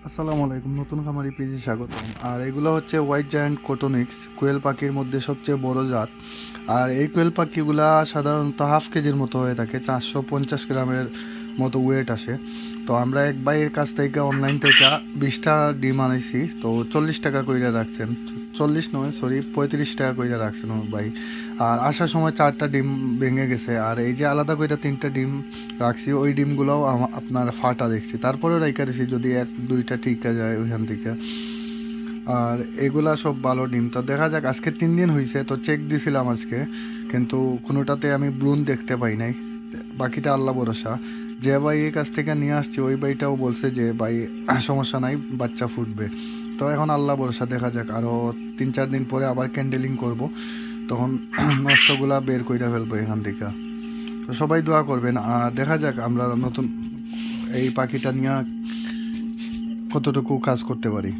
আসসালামু আলাইকুম, নতুন খামারি পেজে স্বাগতম। আর এগুলো হচ্ছে হোয়াইট জায়ান্ট কোটোনিক্স, কোয়েল পাখির মধ্যে সবচেয়ে বড় জাত। আর এই কোয়েল পাখিগুলা সাধারণত হাফ কেজির মতো হয়ে থাকে, 450 গ্রামের মতো ওয়েট আসে। তো আমরা এক ভাইয়ের কাছ থেকে অনলাইন থেকে 20টা ডিম আনাইছি, তো 40 টাকা কইরা রাখছেন। 40 নয়, সরি, 35 টাকা কইরা রাখছেন ও ভাই। আর আসার সময় 4টা ডিম ভেঙে গেছে। আর এই যে আলাদা কইরা 3টা ডিম রাখছি, ওই ডিমগুলোও আপনার ফাটা দেখছি, তারপরেও রাইখা দিছি যদি 1-2টা টিকা যায় ওইখান থেকে। আর এগুলা সব ভালো ডিম। তো দেখা যাক, আজকে 3 দিন হয়েছে, তো চেক দিছিলাম আজকে, কিন্তু কোনোটাতে আমি ব্লুন দেখতে পাই নাই। বাকিটা আল্লাহ ভরসা। যে ভাই এই কাছ থেকে নিয়ে আসছি ওই ভাইটাও বলছে যে ভাই সমস্যা নাই, বাচ্চা ফুটবে। তো এখন আল্লাহ ভরসা, দেখা যাক, আরও 3-4 দিন পরে আবার ক্যান্ডেলিং করব, তখন নষ্টগুলা বের কইরা ফেলবো এখান থেকে। তো সবাই দোয়া করবেন। আর দেখা যাক আমরা নতুন এই পাখিটা নিয়ে কতটুকু কাজ করতে পারি।